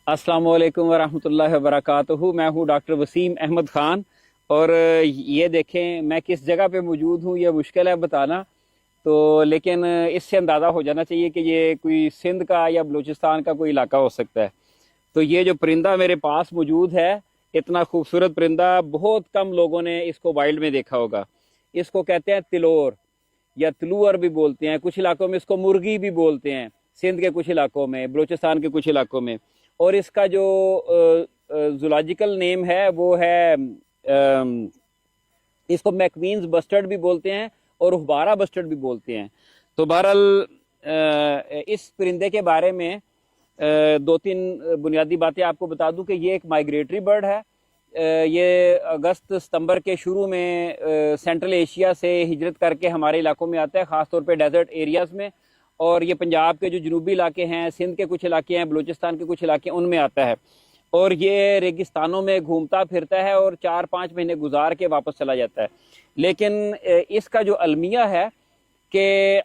अस्सलाम वालेकुम वरहमतुल्लाहि वबरकातुहू। मैं हूँ डॉक्टर वसीम अहमद ख़ान। और ये देखें मैं किस जगह पे मौजूद हूँ, ये मुश्किल है बताना तो, लेकिन इससे अंदाज़ा हो जाना चाहिए कि ये कोई सिंध का या बलूचिस्तान का कोई इलाका हो सकता है। तो ये जो परिंदा मेरे पास मौजूद है, इतना खूबसूरत परिंदा, बहुत कम लोगों ने इसको वाइल्ड में देखा होगा। इसको कहते हैं तिलोर या तलूअर भी बोलते हैं, कुछ इलाकों में इसको मुर्गी भी बोलते हैं, सिंध के कुछ इलाकों में, बलूचिस्तान के कुछ इलाकों में। और इसका जो जूलॉजिकल नेम है वो है, इसको मैकवीन्स बस्टर्ड भी बोलते हैं और हुबारा बस्टर्ड भी बोलते हैं। तो बहरहाल इस परिंदे के बारे में दो तीन बुनियादी बातें आपको बता दूं कि ये एक माइग्रेटरी बर्ड है। ये अगस्त सितंबर के शुरू में सेंट्रल एशिया से हिजरत करके हमारे इलाकों में आता है, ख़ासतौर पे डेजर्ट एरियाज़ में। और ये पंजाब के जो जनूबी इलाके हैं, सिंध के कुछ इलाके हैं, बलूचिस्तान के कुछ इलाके, उनमें आता है। और ये रेगिस्तानों में घूमता फिरता है और 4-5 महीने गुजार के वापस चला जाता है। लेकिन इसका जो अलमिया है कि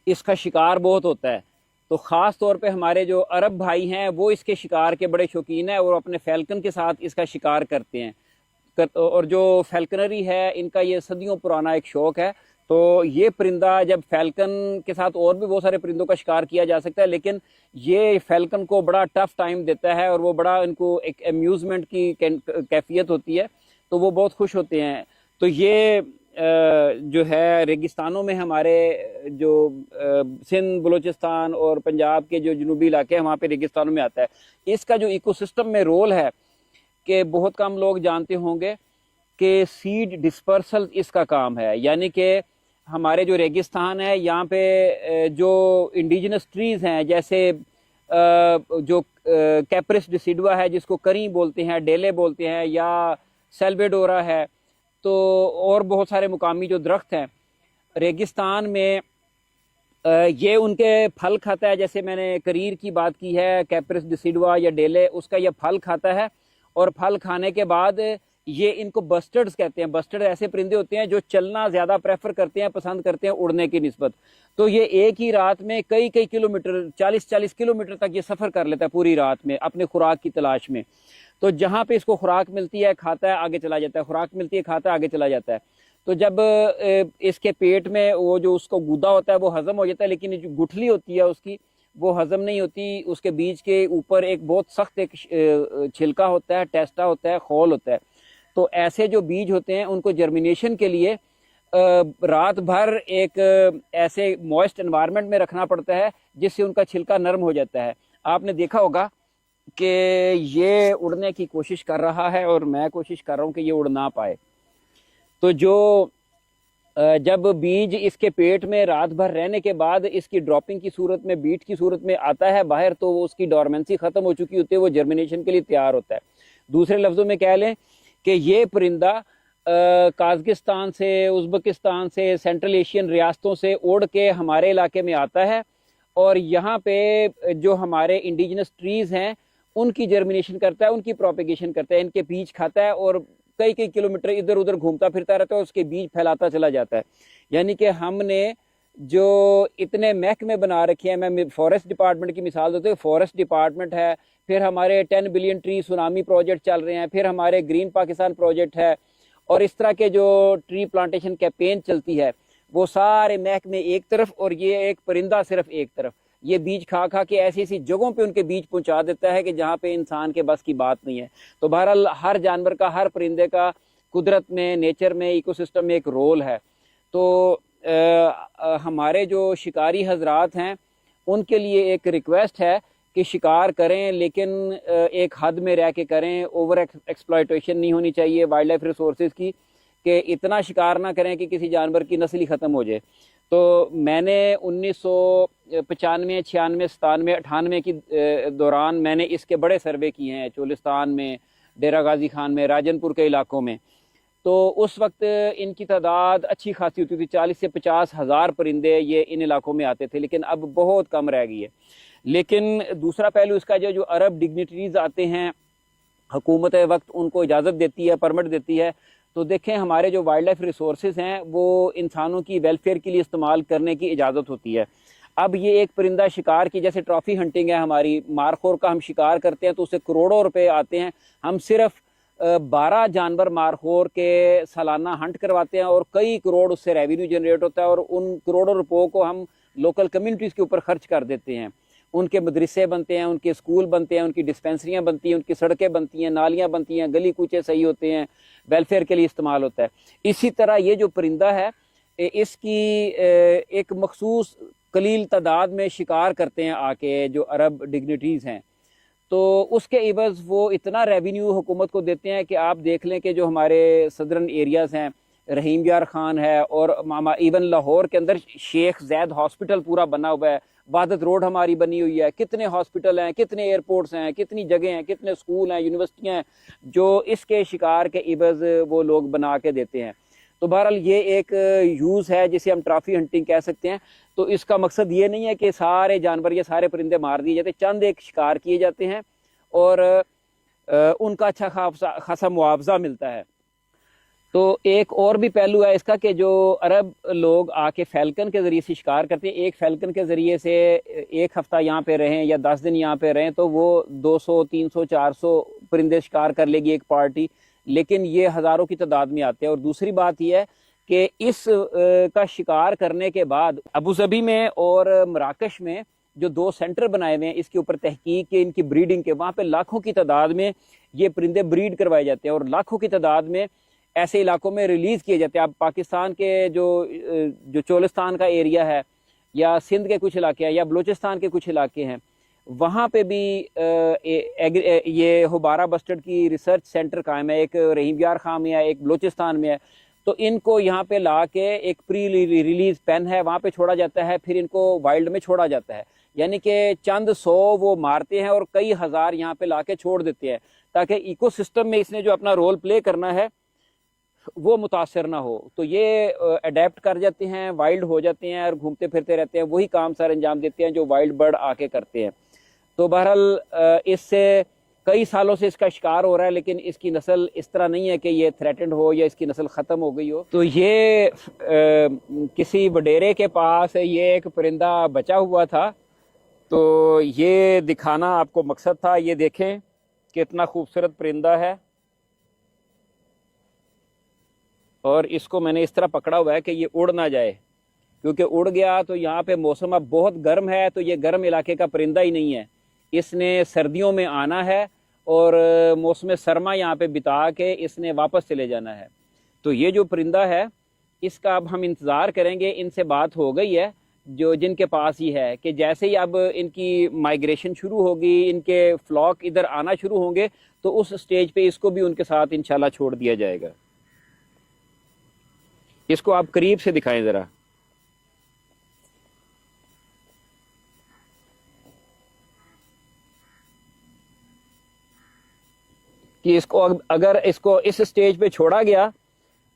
इसका शिकार बहुत होता है। तो ख़ास तौर पे हमारे जो अरब भाई हैं वो इसके शिकार के बड़े शौकीन हैं और अपने फैल्कन के साथ इसका शिकार करते हैं। और जो फैल्कनरी है, इनका ये सदियों पुराना एक शौक़ है। तो ये परिंदा, जब फैल्कन के साथ और भी बहुत सारे परिंदों का शिकार किया जा सकता है, लेकिन ये फैल्कन को बड़ा टफ टाइम देता है और वो बड़ा, इनको एक अम्यूज़मेंट की कैफियत होती है, तो वो बहुत खुश होते हैं। तो ये जो है रेगिस्तानों में हमारे जो सिंध, बलूचिस्तान और पंजाब के जो जनूबी इलाके हैं, वहाँ पे रेगिस्तानों में आता है। इसका जो इकोसिस्टम में रोल है कि बहुत कम लोग जानते होंगे कि सीड डिस्पर्सल इसका काम है। यानी कि हमारे जो रेगिस्तान है, यहाँ पे जो इंडिजिनस ट्रीज़ हैं, जैसे जो कैप्रिस डिसिडुआ है जिसको करी बोलते हैं, डेले बोलते हैं, या सेल्वेडोरा है, तो और बहुत सारे मुकामी जो दरख्त हैं रेगिस्तान में, ये उनके फल खाता है। जैसे मैंने करीर की बात की है, कैप्रिस डिसिडुआ या डेले, उसका ये फल खाता है। और फल खाने के बाद ये, इनको बस्टर्ड्स कहते हैं। बस्टर्ड ऐसे परिंदे होते हैं जो चलना ज़्यादा प्रेफर करते हैं, पसंद करते हैं उड़ने की निस्बत। तो ये एक ही रात में कई कई किलोमीटर, 40-40 किलोमीटर तक ये सफ़र कर लेता है पूरी रात में अपने खुराक की तलाश में। तो जहाँ पे इसको खुराक मिलती है खाता है, आगे चला जाता है, खुराक मिलती है खाता है, आगे चला जाता है। तो जब इसके पेट में वो जो उसको गूदा होता है वो हज़म हो जाता है, लेकिन जो गुठली होती है उसकी, वो हज़म नहीं होती। उसके बीज के ऊपर एक बहुत सख्त एक छिलका होता है, टेस्टा होता है, खोल होता है। तो ऐसे जो बीज होते हैं उनको जर्मिनेशन के लिए रात भर एक ऐसे मॉइस्ट एनवायरनमेंट में रखना पड़ता है जिससे उनका छिलका नरम हो जाता है। आपने देखा होगा कि ये उड़ने की कोशिश कर रहा है और मैं कोशिश कर रहा हूँ कि ये उड़ ना पाए। तो जो जब बीज इसके पेट में रात भर रहने के बाद इसकी ड्रॉपिंग की सूरत में, बीट की सूरत में आता है बाहर, तो वो उसकी डोरमेंसी ख़त्म हो चुकी होती है, वो जर्मिनेशन के लिए तैयार होता है। दूसरे लफ्ज़ों में कह लें कि ये परिंदा काज़किस्तान से, उज़्बेकिस्तान से, सेंट्रल एशियन रियासतों से उड़ के हमारे इलाके में आता है और यहाँ पे जो हमारे इंडिजिनस ट्रीज़ हैं उनकी जर्मिनेशन करता है, उनकी प्रोपेगेशन करता है, इनके बीज खाता है और कई कई किलोमीटर इधर उधर घूमता फिरता रहता है और उसके बीज फैलाता चला जाता है। यानी कि हमने जो इतने महकमे बना रखे हैं, मैं फॉरेस्ट डिपार्टमेंट की मिसाल देता हूँ, फॉरेस्ट डिपार्टमेंट है, फिर हमारे 10 बिलियन ट्री सुनामी प्रोजेक्ट चल रहे हैं, फिर हमारे ग्रीन पाकिस्तान प्रोजेक्ट है, और इस तरह के जो ट्री प्लांटेशन कैंपेन चलती है, वो सारे महकमे एक तरफ और ये एक परिंदा सिर्फ एक तरफ। ये बीज खा खा के ऐसी ऐसी जगहों पे उनके बीज पहुंचा देता है कि जहाँ पे इंसान के बस की बात नहीं है। तो बहरहाल हर जानवर का, हर परिंदे का कुदरत में, नेचर में, इकोसिस्टम में एक रोल है। तो हमारे जो शिकारी हजरात हैं उनके लिए एक रिक्वेस्ट है कि शिकार करें, लेकिन एक हद में रह के करें। ओवर एक्सप्लॉयटेशन नहीं होनी चाहिए वाइल्ड लाइफ रिसोर्सेज की, कि इतना शिकार ना करें कि किसी जानवर की नस्ल ही ख़त्म हो जाए। तो मैंने 1995, 96, 97, 98 की दौरान मैंने इसके बड़े सर्वे किए हैं, चोलिस्तान में, डेरा गाजी खान में, राजनपुर के इलाकों में। तो उस वक्त इनकी तादाद अच्छी खासी होती थी, 40 से 50 हज़ार परिंदे ये इन इलाकों में आते थे, लेकिन अब बहुत कम रह गई है। लेकिन दूसरा पहलू इसका, जो अरब डिग्निटरीज आते हैं, हुकूमत वक्त उनको इजाज़त देती है, परमिट देती है। तो देखें, हमारे जो वाइल्ड लाइफ रिसोर्सेज हैं वो इंसानों की वेलफेयर के लिए इस्तेमाल करने की इजाज़त होती है। अब ये एक परिंदा शिकार की, जैसे ट्रॉफी हंटिंग है हमारी, मारखोर का हम शिकार करते हैं तो उससे करोड़ों रुपए आते हैं। हम सिर्फ 12 जानवर मारखोर के सालाना हंट करवाते हैं और कई करोड़ उससे रेवेन्यू जनरेट होता है, और उन करोड़ों रुपयों को हम लोकल कम्युनिटीज़ के ऊपर खर्च कर देते हैं। उनके मदरसे बनते हैं, उनके स्कूल बनते हैं, उनकी डिस्पेंसरियाँ बनती हैं, उनकी सड़कें बनती हैं, नालियाँ बनती हैं, गली कूचे सही होते हैं, वेलफेयर के लिए इस्तेमाल होता है। इसी तरह ये जो परिंदा है इसकी एक मखसूस कलील तादाद में शिकार करते हैं आके जो अरब डिग्निटीज़ हैं, तो उसके इवज़ वो इतना रेवेन्यू हुकूमत को देते हैं कि आप देख लें कि जो हमारे सदरन एरियाज़ हैं, रहीम यार खान है, और मामा इवन लाहौर के अंदर शेख जैद हॉस्पिटल पूरा बना हुआ है, वहादत रोड हमारी बनी हुई है, कितने हॉस्पिटल हैं, कितने एयरपोर्ट्स हैं, कितनी जगह हैं, कितने स्कूल हैं, यूनिवर्सिटियाँ हैं, जो इसके शिकार के इवज़ वो लोग बना के देते हैं। तो बहरहाल ये एक यूज़ है जिसे हम ट्रॉफी हंटिंग कह सकते हैं। तो इसका मकसद ये नहीं है कि सारे जानवर या सारे परिंदे मार दिए जाते, चंद एक शिकार किए जाते हैं और उनका अच्छा खासा मुआवजा मिलता है। तो एक और भी पहलू है इसका कि जो अरब लोग आके फैल्कन के ज़रिए से शिकार करते हैं, एक फैल्कन के ज़रिए से एक हफ़्ता यहाँ पे रहें या 10 दिन यहाँ पे रहें तो वो 200, 300, 400 परिंदे शिकार कर लेगी एक पार्टी, लेकिन ये हज़ारों की तादाद में आते हैं। और दूसरी बात यह है कि इस का शिकार करने के बाद अबू धाबी में और मराकश में जो 2 सेंटर बनाए हुए हैं इसके ऊपर तहकीक के, इनकी ब्रीडिंग के, वहाँ पे लाखों की तादाद में ये परिंदे ब्रीड करवाए जाते हैं और लाखों की तादाद में ऐसे इलाकों में रिलीज़ किए जाते हैं। अब पाकिस्तान के जो चोलिस्तान का एरिया है या सिंध के कुछ इलाके हैं या बलूचिस्तान के कुछ इलाके हैं, वहाँ पे भी ये हुबारा बस्टर्ड की रिसर्च सेंटर कायम है, एक रहीम यार खान में है, एक बलूचिस्तान में है। तो इनको यहाँ पे ला के एक प्री रिलीज पेन है, वहाँ पे छोड़ा जाता है, फिर इनको वाइल्ड में छोड़ा जाता है, यानी कि चंद 100 वो मारते हैं और कई हज़ार यहाँ पे ला के छोड़ देते हैं ताकि इकोसिस्टम में इसने जो अपना रोल प्ले करना है वो मुतासर ना हो। तो ये अडेप्ट कर जाते हैं, वाइल्ड हो जाते हैं और घूमते फिरते रहते हैं, वही काम सर अंजाम देते हैं जो वाइल्ड बर्ड आके करते हैं। तो बहरहाल इससे कई सालों से इसका शिकार हो रहा है, लेकिन इसकी नस्ल इस तरह नहीं है कि ये थ्रेटेंड हो या इसकी नस्ल ख़त्म हो गई हो। तो ये किसी वडेरे के पास ये एक परिंदा बचा हुआ था, तो ये दिखाना आपको मकसद था। ये देखें कितना खूबसूरत परिंदा है, और इसको मैंने इस तरह पकड़ा हुआ है कि ये उड़ ना जाए, क्योंकि उड़ गया तो यहाँ पे मौसम अब बहुत गर्म है, तो ये गर्म इलाके का परिंदा ही नहीं है। इसने सर्दियों में आना है और मौसम सरमा यहाँ पे बिता के इसने वापस चले जाना है। तो ये जो परिंदा है इसका अब हम इंतज़ार करेंगे। इनसे बात हो गई है जो जिनके पास ही है कि जैसे ही अब इनकी माइग्रेशन शुरू होगी, इनके फ्लॉक इधर आना शुरू होंगे, तो उस स्टेज पे इसको भी उनके साथ इंशाल्लाह छोड़ दिया जाएगा। इसको आप करीब से दिखाएं ज़रा। कि इसको अगर इसको इस स्टेज पे छोड़ा गया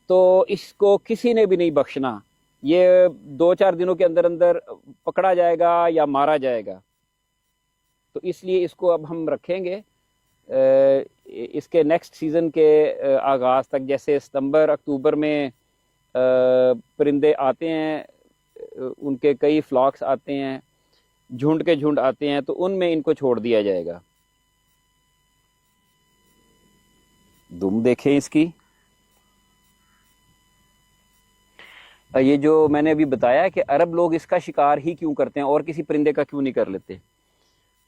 तो इसको किसी ने भी नहीं बख्शना। ये 2-4 दिनों के अंदर अंदर पकड़ा जाएगा या मारा जाएगा। तो इसलिए इसको अब हम रखेंगे इसके नेक्स्ट सीज़न के आगाज़ तक। जैसे सितंबर अक्टूबर में परिंदे आते हैं, उनके कई फ्लॉक्स आते हैं, झुंड के झुंड आते हैं, तो उनमें इनको छोड़ दिया जाएगा। दुम देखें इसकी। ये जो मैंने अभी बताया कि अरब लोग इसका शिकार ही क्यों करते हैं और किसी परिंदे का क्यों नहीं कर लेते,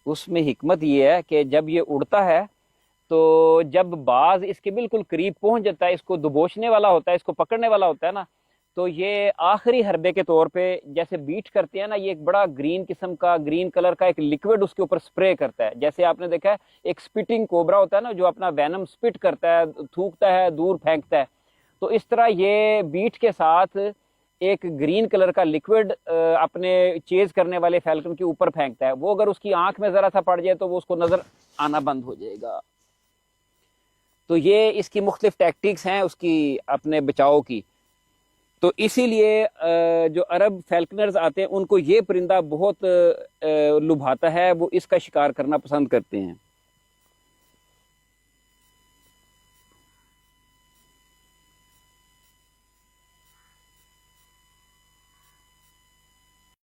उसमें हिकमत ये है कि जब ये उड़ता है तो जब बाज इसके बिल्कुल करीब पहुंच जाता है, इसको दबोचने वाला होता है, इसको पकड़ने वाला होता है ना, तो ये आखिरी हरबे के तौर पे जैसे बीट करते हैं ना, ये एक बड़ा ग्रीन किस्म का, ग्रीन कलर का एक लिक्विड उसके ऊपर स्प्रे करता है। जैसे आपने देखा है एक स्पिटिंग कोबरा होता है ना, जो अपना वेनम स्पिट करता है, थूकता है, दूर फेंकता है, तो इस तरह ये बीट के साथ एक ग्रीन कलर का लिक्विड अपने चेज करने वाले फैल्कन के ऊपर फेंकता है। वो अगर उसकी आंख में जरा सा पड़ जाए तो वो उसको नजर आना बंद हो जाएगा। तो ये इसकी मुख्तलिफ टैक्टिक्स हैं उसकी अपने बचाव की। तो इसीलिए जो अरब फैल्कनर्स आते हैं उनको ये परिंदा बहुत लुभाता है, वो इसका शिकार करना पसंद करते हैं।